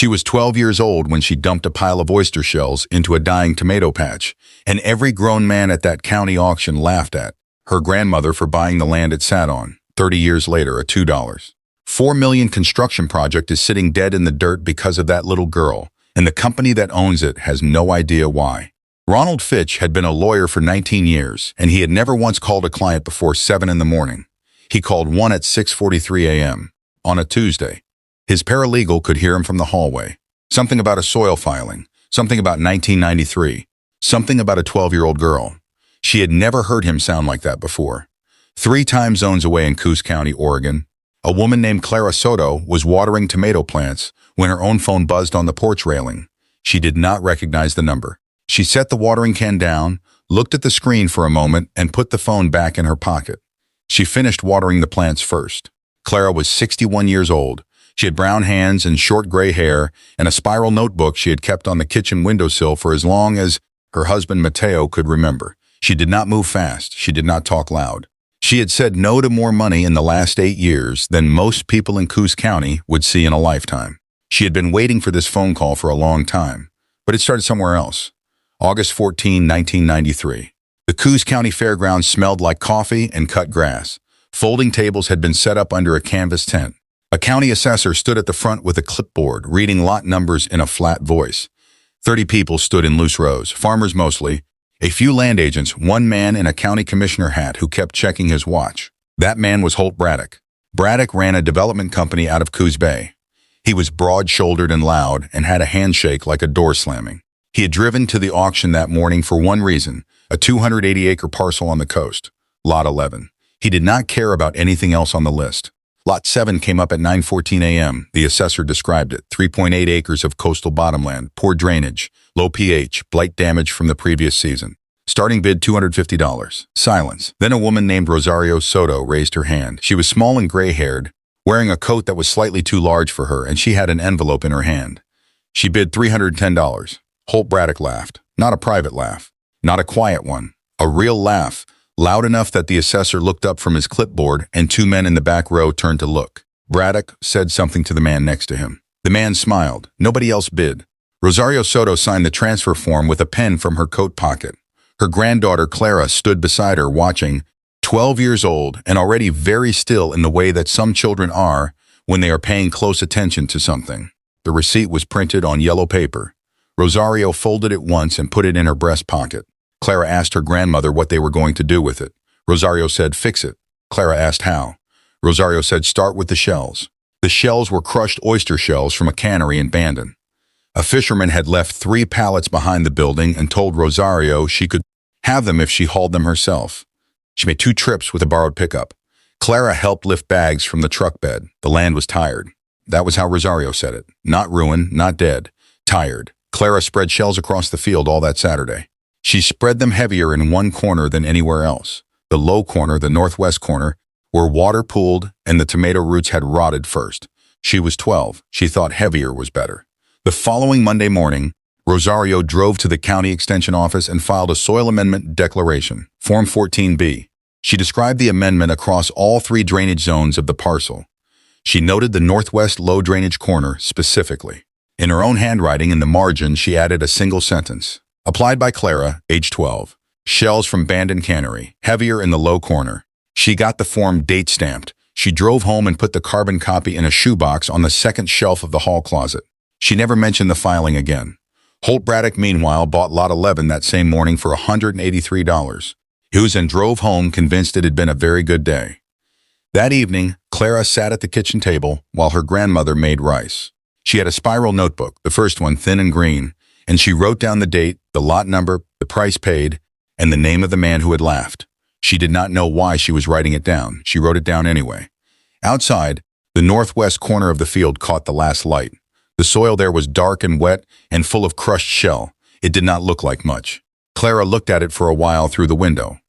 She was 12 years old when she dumped a pile of oyster shells into a dying tomato patch, and every grown man at that county auction laughed at her grandmother for buying the land it sat on. 30 years later, a $2. 4 million construction project is sitting dead in the dirt because of that little girl, and the company that owns it has no idea why. Ronald Fitch had been a lawyer for 19 years, and he had never once called a client before 7 in the morning. He called one at 6:43 a.m. on a Tuesday. His paralegal could hear him from the hallway. Something about a soil filing, something about 1993, something about a 12-year-old girl. She had never heard him sound like that before. 3 time zones away in Coos County, Oregon, a woman named Clara Soto was watering tomato plants when her own phone buzzed on the porch railing. She did not recognize the number. She set the watering can down, looked at the screen for a moment, and put the phone back in her pocket. She finished watering the plants first. Clara was 61 years old. She had brown hands and short gray hair and a spiral notebook she had kept on the kitchen windowsill for as long as her husband Mateo could remember. She did not move fast. She did not talk loud. She had said no to more money in the last 8 years than most people in Coos County would see in a lifetime. She had been waiting for this phone call for a long time, but it started somewhere else. August 14, 1993. The Coos County Fairgrounds smelled like coffee and cut grass. Folding tables had been set up under a canvas tent. A county assessor stood at the front with a clipboard, reading lot numbers in a flat voice. 30 people stood in loose rows, farmers mostly, a few land agents, one man in a county commissioner hat who kept checking his watch. That man was Holt Braddock. Braddock ran a development company out of Coos Bay. He was broad-shouldered and loud and had a handshake like a door slamming. He had driven to the auction that morning for one reason, a 280-acre parcel on the coast, Lot 11. He did not care about anything else on the list. Lot 7 came up at 9:14 a.m. The assessor described it. 3.8 acres of coastal bottomland, poor drainage, low pH, blight damage from the previous season. Starting bid $250. Silence. Then a woman named Rosario Soto raised her hand. She was small and gray-haired, wearing a coat that was slightly too large for her, and she had an envelope in her hand. She bid $310. Holt Braddock laughed. Not a private laugh. Not a quiet one. A real laugh. Loud enough that the assessor looked up from his clipboard and 2 men in the back row turned to look. Braddock said something to the man next to him. The man smiled. Nobody else bid. Rosario Soto signed the transfer form with a pen from her coat pocket. Her granddaughter Clara stood beside her watching, 12 years old and already very still in the way that some children are when they are paying close attention to something. The receipt was printed on yellow paper. Rosario folded it once and put it in her breast pocket. Clara asked her grandmother what they were going to do with it. Rosario said, fix it. Clara asked how. Rosario said, start with the shells. The shells were crushed oyster shells from a cannery in Bandon. A fisherman had left 3 pallets behind the building and told Rosario she could have them if she hauled them herself. She made 2 trips with a borrowed pickup. Clara helped lift bags from the truck bed. The land was tired. That was how Rosario said it. Not ruined, not dead. Tired. Clara spread shells across the field all that Saturday. She spread them heavier in one corner than anywhere else. The low corner, the northwest corner, where water pooled and the tomato roots had rotted first. She was 12. She thought heavier was better. The following Monday morning, Rosario drove to the county extension office and filed a soil amendment declaration, Form 14B. She described the amendment across all 3 drainage zones of the parcel. She noted the northwest low drainage corner specifically. In her own handwriting in the margin, she added a single sentence. Applied by Clara, age 12. Shells from Bandon Cannery, heavier in the low corner. She got the form date stamped. She drove home and put the carbon copy in a shoebox on the second shelf of the hall closet. She never mentioned the filing again. Holt Braddock, meanwhile, bought Lot 11 that same morning for $183. Hughes and drove home convinced it had been a very good day. That evening, Clara sat at the kitchen table while her grandmother made rice. She had a spiral notebook, the first one thin and green, and she wrote down the date, the lot number, the price paid, and the name of the man who had laughed. She did not know why she was writing it down. She wrote it down anyway. Outside, the northwest corner of the field caught the last light. The soil there was dark and wet and full of crushed shell. It did not look like much. Clara looked at it for a while through the window.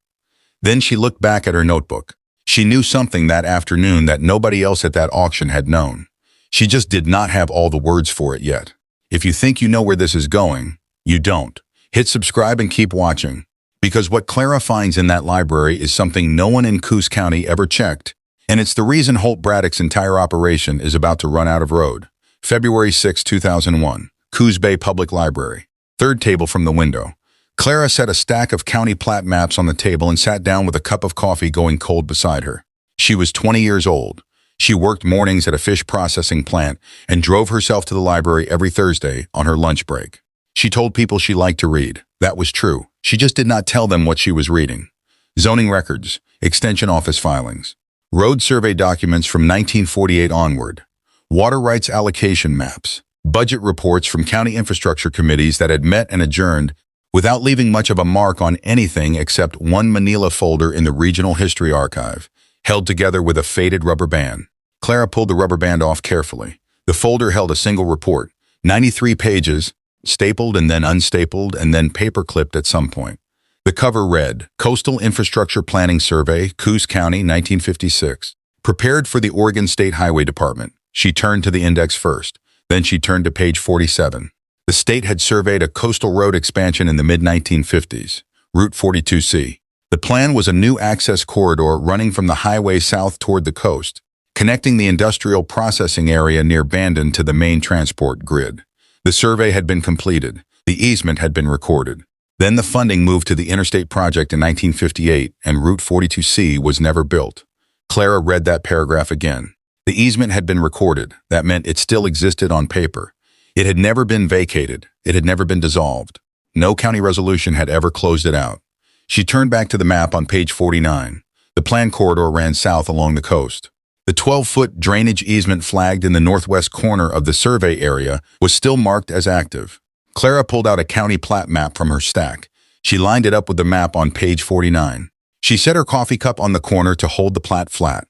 Then she looked back at her notebook. She knew something that afternoon that nobody else at that auction had known. She just did not have all the words for it yet. If you think you know where this is going, you don't. Hit subscribe and keep watching. Because what Clara finds in that library is something no one in Coos County ever checked, and it's the reason Holt Braddock's entire operation is about to run out of road. February 6, 2001. Coos Bay Public Library. Third table from the window. Clara set a stack of county plat maps on the table and sat down with a cup of coffee going cold beside her. She was 20 years old. She worked mornings at a fish processing plant and drove herself to the library every Thursday on her lunch break. She told people she liked to read. That was true. She just did not tell them what she was reading. Zoning records, extension office filings, road survey documents from 1948 onward, water rights allocation maps, budget reports from county infrastructure committees that had met and adjourned without leaving much of a mark on anything except one manila folder in the Regional History Archive, held together with a faded rubber band. Clara pulled the rubber band off carefully. The folder held a single report, 93 pages, stapled and then unstapled and then paper-clipped at some point. The cover read, Coastal Infrastructure Planning Survey, Coos County, 1956. Prepared for the Oregon State Highway Department. She turned to the index first. Then she turned to page 47. The state had surveyed a coastal road expansion in the mid-1950s, Route 42C. The plan was a new access corridor running from the highway south toward the coast, connecting the industrial processing area near Bandon to the main transport grid. The survey had been completed. The easement had been recorded. Then the funding moved to the interstate project in 1958, and Route 42C was never built. Clara read that paragraph again. The easement had been recorded. That meant it still existed on paper. It had never been vacated. It had never been dissolved. No county resolution had ever closed it out. She turned back to the map on page 49. The planned corridor ran south along the coast. The 12-foot drainage easement flagged in the northwest corner of the survey area was still marked as active. Clara pulled out a county plat map from her stack. She lined it up with the map on page 49. She set her coffee cup on the corner to hold the plat flat.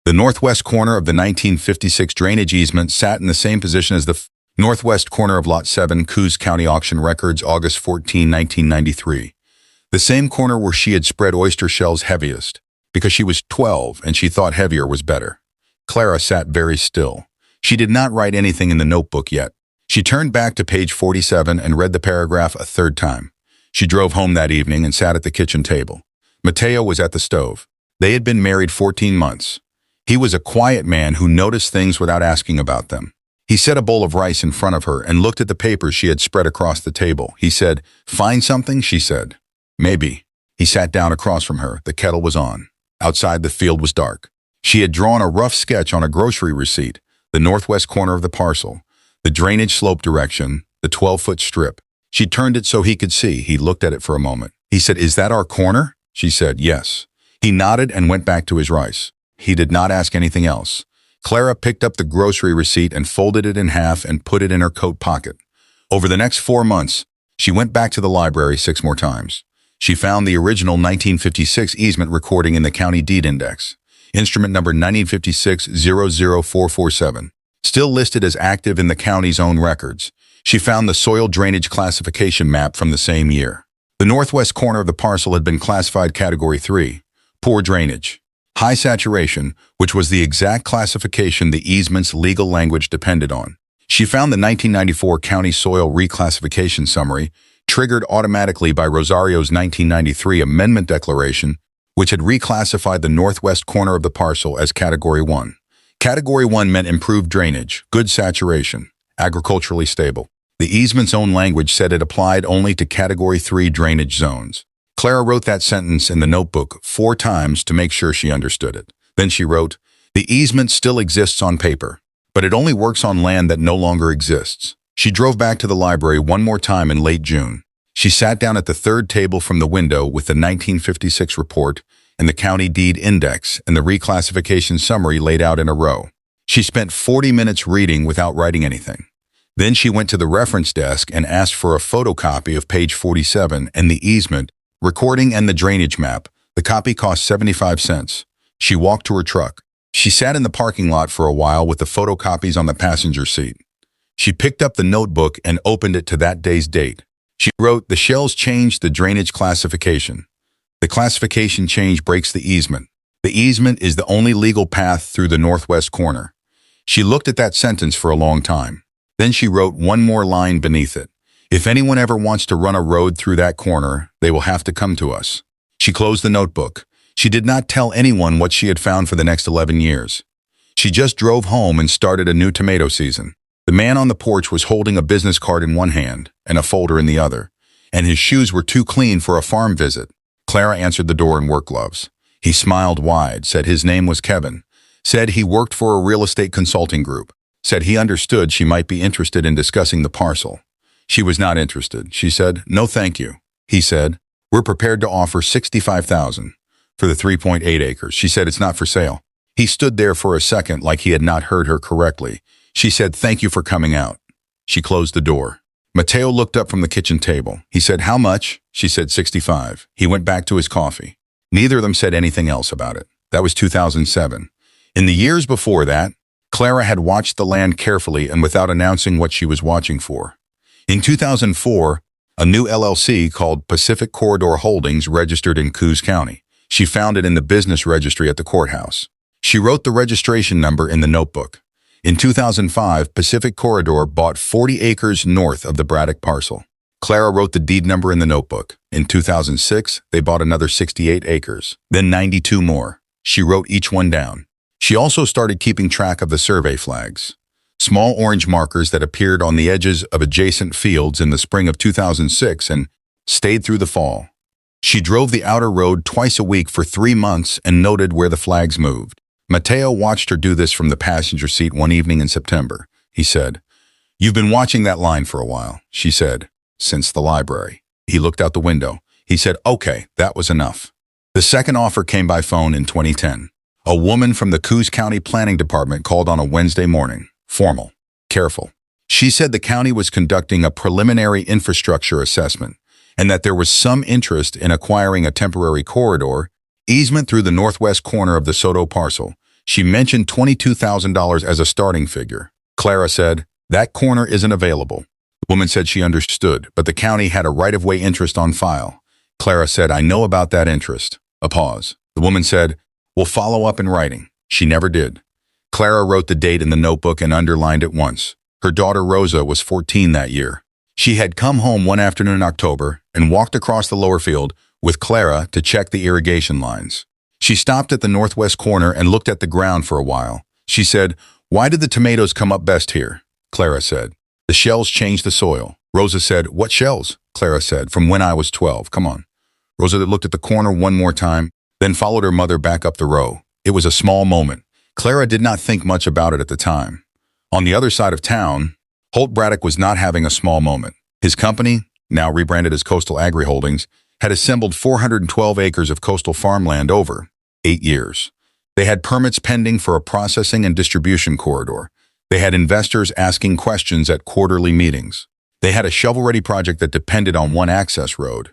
The northwest corner of the 1956 drainage easement sat in the same position as the northwest corner of Lot 7, Coos County Auction Records, August 14, 1993. The same corner where she had spread oyster shells heaviest, because she was 12 and she thought heavier was better. Clara sat very still. She did not write anything in the notebook yet. She turned back to page 47 and read the paragraph a third time. She drove home that evening and sat at the kitchen table. Mateo was at the stove. They had been married 14 months. He was a quiet man who noticed things without asking about them. He set a bowl of rice in front of her and looked at the papers she had spread across the table. He said, "Find something?" she said. "Maybe." He sat down across from her. The kettle was on. Outside, the field was dark. She had drawn a rough sketch on a grocery receipt, the northwest corner of the parcel, the drainage slope direction, the 12-foot strip. She turned it so he could see. He looked at it for a moment. He said, "Is that our corner?" She said, "Yes." He nodded and went back to his rice. He did not ask anything else. Clara picked up the grocery receipt and folded it in half and put it in her coat pocket. Over the next 4 months, she went back to the library 6 more times. She found the original 1956 easement recording in the county deed index, instrument number 1956-00447, still listed as active in the county's own records. She found the soil drainage classification map from the same year. The northwest corner of the parcel had been classified Category 3, poor drainage. High saturation, which was the exact classification the easement's legal language depended on. She found the 1994 County Soil Reclassification Summary, triggered automatically by Rosario's 1993 Amendment Declaration, which had reclassified the northwest corner of the parcel as Category 1. Category 1 meant improved drainage, good saturation, agriculturally stable. The easement's own language said it applied only to Category 3 drainage zones. Clara wrote that sentence in the notebook 4 times to make sure she understood it. Then she wrote, "The easement still exists on paper, but it only works on land that no longer exists." She drove back to the library one more time in late June. She sat down at the third table from the window with the 1956 report and the county deed index and the reclassification summary laid out in a row. She spent 40 minutes reading without writing anything. Then she went to the reference desk and asked for a photocopy of page 47 and the easement, recording and the drainage map. The copy cost 75 cents. She walked to her truck. She sat in the parking lot for a while with the photocopies on the passenger seat. She picked up the notebook and opened it to that day's date. She wrote, "The shells changed the drainage classification. The classification change breaks the easement. The easement is the only legal path through the northwest corner." She looked at that sentence for a long time. Then she wrote one more line beneath it. "If anyone ever wants to run a road through that corner, they will have to come to us." She closed the notebook. She did not tell anyone what she had found for the next 11 years. She just drove home and started a new tomato season. The man on the porch was holding a business card in one hand and a folder in the other, and his shoes were too clean for a farm visit. Clara answered the door in work gloves. He smiled wide, said his name was Kevin, said he worked for a real estate consulting group, said he understood she might be interested in discussing the parcel. She was not interested. She said, "No, thank you." He said, "We're prepared to offer $65,000 for the 3.8 acres. She said, "It's not for sale." He stood there for a second like he had not heard her correctly. She said, "Thank you for coming out." She closed the door. Mateo looked up from the kitchen table. He said, "How much?" She said, 65. He went back to his coffee. Neither of them said anything else about it. That was 2007. In the years before that, Clara had watched the land carefully and without announcing what she was watching for. In 2004, a new LLC called Pacific Corridor Holdings registered in Coos County. She found it in the business registry at the courthouse. She wrote the registration number in the notebook. In 2005, Pacific Corridor bought 40 acres north of the Braddock parcel. Clara wrote the deed number in the notebook. In 2006, they bought another 68 acres, then 92 more. She wrote each one down. She also started keeping track of the survey flags, small orange markers that appeared on the edges of adjacent fields in the spring of 2006 and stayed through the fall. She drove the outer road twice a week for 3 months and noted where the flags moved. Mateo watched her do this from the passenger seat one evening in September. He said, "You've been watching that line for a while," she said, "since the library." He looked out the window. He said, "Okay, that was enough." The second offer came by phone in 2010. A woman from the Coos County Planning Department called on a Wednesday morning. Formal, careful. She said the county was conducting a preliminary infrastructure assessment and that there was some interest in acquiring a temporary corridor easement through the northwest corner of the Soto parcel. She mentioned $22,000 as a starting figure. Clara said, "That corner isn't available." The woman said she understood, but the county had a right-of-way interest on file. Clara said, "I know about that interest." A pause. The woman said, "We'll follow up in writing." She never did. Clara wrote the date in the notebook and underlined it once. Her daughter Rosa was 14 that year. She had come home one afternoon in October and walked across the lower field with Clara to check the irrigation lines. She stopped at the northwest corner and looked at the ground for a while. She said, "Why did the tomatoes come up best here?" Clara said, "The shells changed the soil." Rosa said, "What shells?" Clara said, "From when I was 12. Come on." Rosa looked at the corner one more time, then followed her mother back up the row. It was a small moment. Clara did not think much about it at the time. On the other side of town, Holt Braddock was not having a small moment. His company, now rebranded as Coastal Agri Holdings, had assembled 412 acres of coastal farmland over 8 years. They had permits pending for a processing and distribution corridor. They had investors asking questions at quarterly meetings. They had a shovel-ready project that depended on one access road.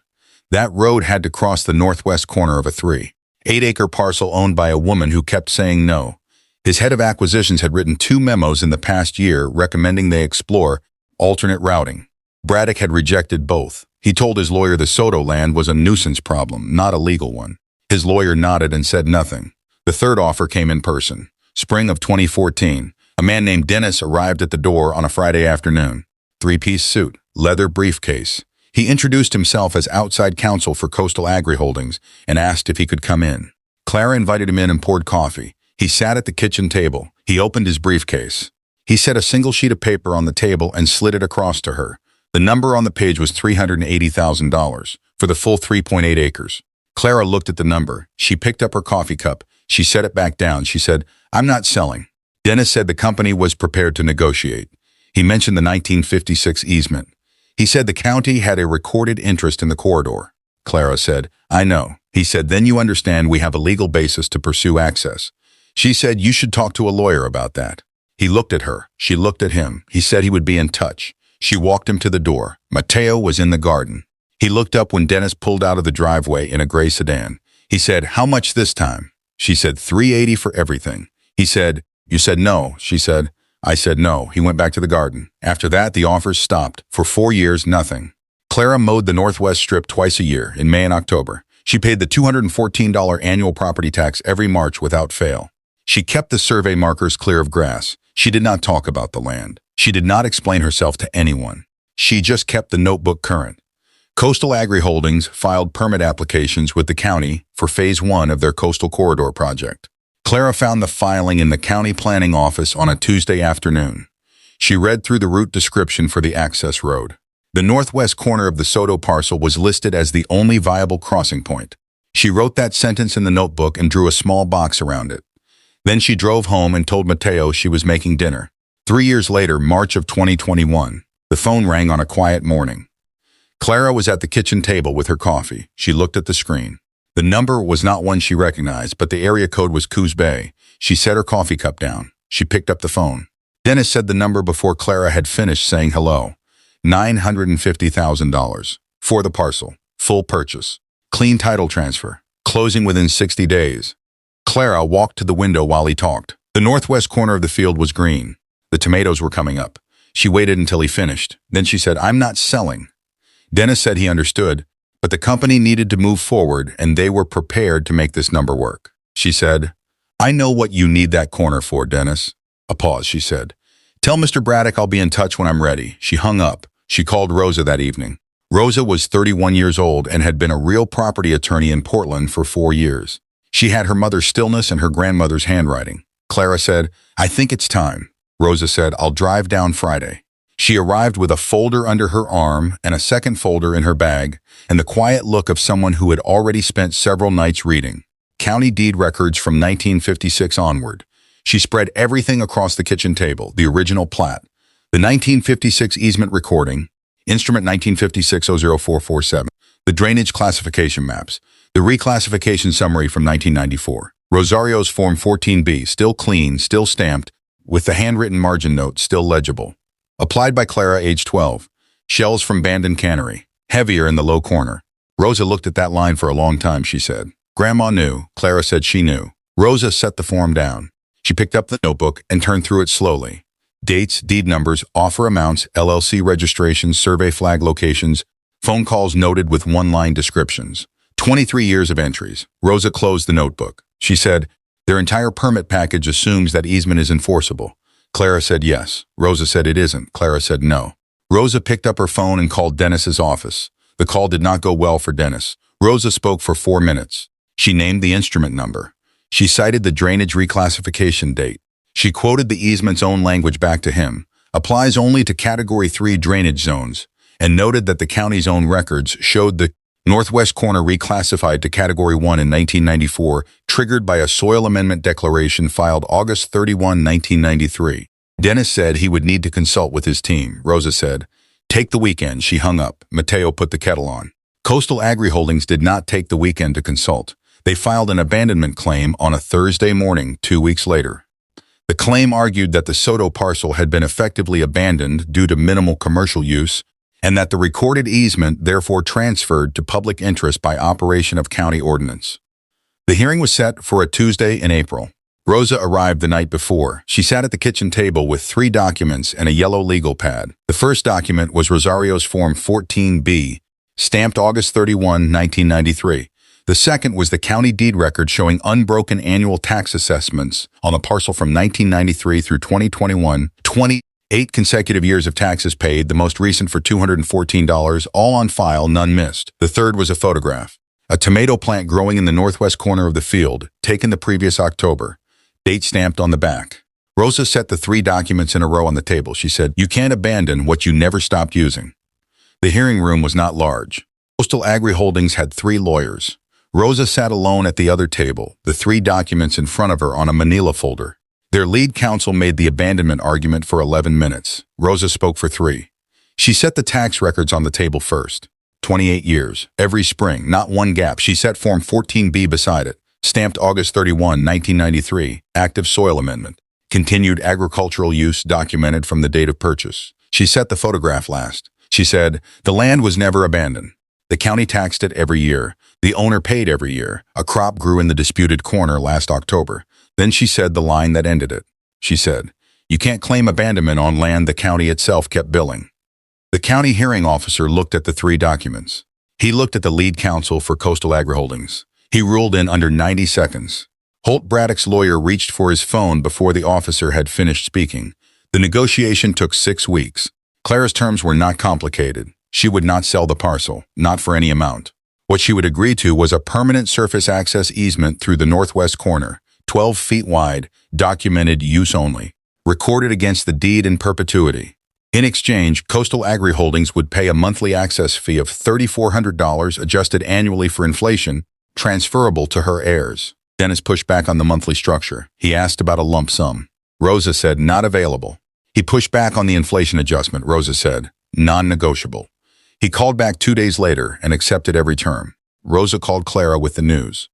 That road had to cross the northwest corner of a 3.8-acre parcel owned by a woman who kept saying no. His head of acquisitions had written 2 memos in the past year recommending they explore alternate routing. Braddock had rejected both. He told his lawyer the Soto land was a nuisance problem, not a legal one. His lawyer nodded and said nothing. The third offer came in person. Spring of 2014, a man named Dennis arrived at the door on a Friday afternoon. 3-piece suit, leather briefcase. He introduced himself as outside counsel for Coastal Agri Holdings and asked if he could come in. Clara invited him in and poured coffee. He sat at the kitchen table. He opened his briefcase. He set a single sheet of paper on the table and slid it across to her. The number on the page was $380,000 for the full 3.8 acres. Clara looked at the number. She picked up her coffee cup. She set it back down. She said, "I'm not selling." Dennis said the company was prepared to negotiate. He mentioned the 1956 easement. He said the county had a recorded interest in the corridor. Clara said, "I know." He said, "Then you understand we have a legal basis to pursue access." She said, "You should talk to a lawyer about that." He looked at her. She looked at him. He said he would be in touch. She walked him to the door. Mateo was in the garden. He looked up when Dennis pulled out of the driveway in a gray sedan. He said, "How much this time?" She said, $380 for everything. He said, "You said no." She said, "I said no." He went back to the garden. After that, the offers stopped. For 4 years, nothing. Clara mowed the northwest strip twice a year, in May and October. She paid the $214 annual property tax every March without fail. She kept the survey markers clear of grass. She did not talk about the land. She did not explain herself to anyone. She just kept the notebook current. Coastal Agri Holdings filed permit applications with the county for Phase 1 of their Coastal Corridor project. Clara found the filing in the county planning office on a Tuesday afternoon. She read through the route description for the access road. The northwest corner of the Soto parcel was listed as the only viable crossing point. She wrote that sentence in the notebook and drew a small box around it. Then she drove home and told Mateo she was making dinner. 3 years later, March of 2021, the phone rang on a quiet morning. Clara was at the kitchen table with her coffee. She looked at the screen. The number was not one she recognized, but the area code was Coos Bay. She set her coffee cup down. She picked up the phone. Dennis said the number before Clara had finished saying hello. $950,000. For the parcel. Full purchase. Clean title transfer. Closing within 60 days. Clara walked to the window while he talked. The northwest corner of the field was green. The tomatoes were coming up. She waited until he finished. Then she said, "I'm not selling." Dennis said he understood, but the company needed to move forward and they were prepared to make this number work. She said, "I know what you need that corner for, Dennis." A pause, she said. "Tell Mr. Braddock I'll be in touch when I'm ready." She hung up. She called Rosa that evening. Rosa was 31 years old and had been a real property attorney in Portland for 4 years. She had her mother's stillness and her grandmother's handwriting. Clara said, "I think it's time." Rosa said, "I'll drive down Friday." She arrived with a folder under her arm and a second folder in her bag, and the quiet look of someone who had already spent several nights reading. County deed records from 1956 onward. She spread everything across the kitchen table: the original plat, the 1956 easement recording, instrument 1956-00447, the drainage classification maps, the reclassification summary from 1994, Rosario's Form 14B, still clean, still stamped, with the handwritten margin note still legible. Applied by Clara, age 12. Shells from Bandon Cannery, heavier in the low corner. Rosa looked at that line for a long time, she said. Grandma knew. Clara said she knew. Rosa set the form down. She picked up the notebook and turned through it slowly. Dates, deed numbers, offer amounts, LLC registrations, survey flag locations, phone calls noted with one-line descriptions. 23 years of entries. Rosa closed the notebook. She said, "Their entire permit package assumes that easement is enforceable." Clara said yes. Rosa said it isn't. Clara said no. Rosa picked up her phone and called Dennis's office. The call did not go well for Dennis. Rosa spoke for 4 minutes. She named the instrument number. She cited the drainage reclassification date. She quoted the easement's own language back to him. Applies only to Category 3 drainage zones, and noted that the county's own records showed the northwest corner reclassified to Category 1 in 1994, triggered by a soil amendment declaration filed August 31, 1993. Dennis said he would need to consult with his team. Rosa said, "Take the weekend." She hung up. Mateo put the kettle on. Coastal Agri Holdings did not take the weekend to consult. They filed an abandonment claim on a Thursday morning 2 weeks later. The claim argued that the Soto parcel had been effectively abandoned due to minimal commercial use, and that the recorded easement therefore transferred to public interest by operation of county ordinance. The hearing was set for a Tuesday in April. Rosa arrived the night before. She sat at the kitchen table with 3 documents and a yellow legal pad. The first document was Rosario's Form 14B, stamped August 31, 1993. The second was the county deed record showing unbroken annual tax assessments on the parcel from 1993 through 2021, 28 consecutive years of taxes paid, the most recent for $214, all on file, none missed. The third was a photograph. A tomato plant growing in the northwest corner of the field, taken the previous October. Date stamped on the back. Rosa set the 3 documents in a row on the table. She said, "You can't abandon what you never stopped using." The hearing room was not large. Coastal Agri Holdings had 3 lawyers. Rosa sat alone at the other table, the 3 documents in front of her on a manila folder. Their lead counsel made the abandonment argument for 11 minutes. Rosa spoke for 3. She set the tax records on the table first. 28 years, every spring, not one gap. She set Form 14B beside it, stamped August 31, 1993, active soil amendment. Continued agricultural use documented from the date of purchase. She set the photograph last. She said, "The land was never abandoned. The county taxed it every year. The owner paid every year. A crop grew in the disputed corner last October." Then she said the line that ended it. She said, "You can't claim abandonment on land the county itself kept billing." The county hearing officer looked at the 3 documents. He looked at the lead counsel for Coastal Agri Holdings. He ruled in under 90 seconds. Holt Braddock's lawyer reached for his phone before the officer had finished speaking. The negotiation took 6 weeks. Clara's terms were not complicated. She would not sell the parcel, not for any amount. What she would agree to was a permanent surface access easement through the northwest corner, 12 feet wide, documented use only. recorded against the deed in perpetuity. In exchange, Coastal Agri Holdings would pay a monthly access fee of $3,400 adjusted annually for inflation, transferable to her heirs. Dennis pushed back on the monthly structure. He asked about a lump sum. Rosa said, not available. He pushed back on the inflation adjustment. Rosa said, non-negotiable. He called back 2 days later and accepted every term. Rosa called Clara with the news.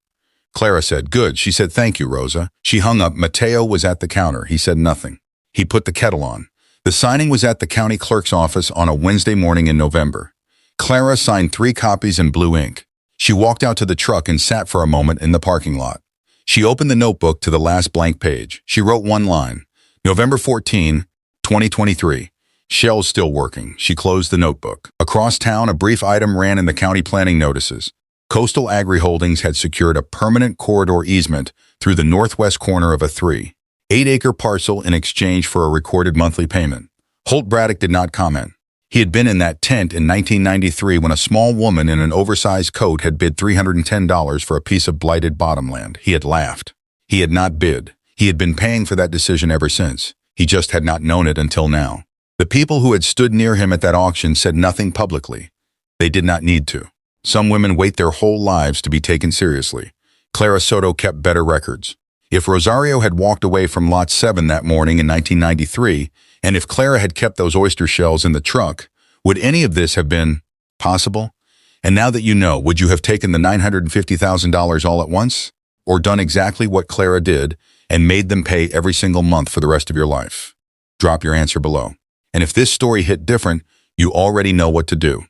Clara said, good. She said, thank you, Rosa. She hung up. Mateo was at the counter. He said nothing. He put the kettle on. The signing was at the county clerk's office on a Wednesday morning in November. Clara signed 3 copies in blue ink. She walked out to the truck and sat for a moment in the parking lot. She opened the notebook to the last blank page. She wrote one line. November 14, 2023. Shell's still working. She closed the notebook. Across town, a brief item ran in the county planning notices. Coastal Agri Holdings had secured a permanent corridor easement through the northwest corner of a 3.8-acre parcel in exchange for a recorded monthly payment. Holt Braddock did not comment. He had been in that tent in 1993 when a small woman in an oversized coat had bid $310 for a piece of blighted bottomland. He had laughed. He had not bid. He had been paying for that decision ever since. He just had not known it until now. The people who had stood near him at that auction said nothing publicly. They did not need to. Some women wait their whole lives to be taken seriously. Clara Soto kept better records. If Rosario had walked away from Lot 7 that morning in 1993, and if Clara had kept those oyster shells in the truck, would any of this have been possible? And now that you know, would you have taken the $950,000 all at once? Or done exactly what Clara did and made them pay every single month for the rest of your life? Drop your answer below. And if this story hit different, you already know what to do.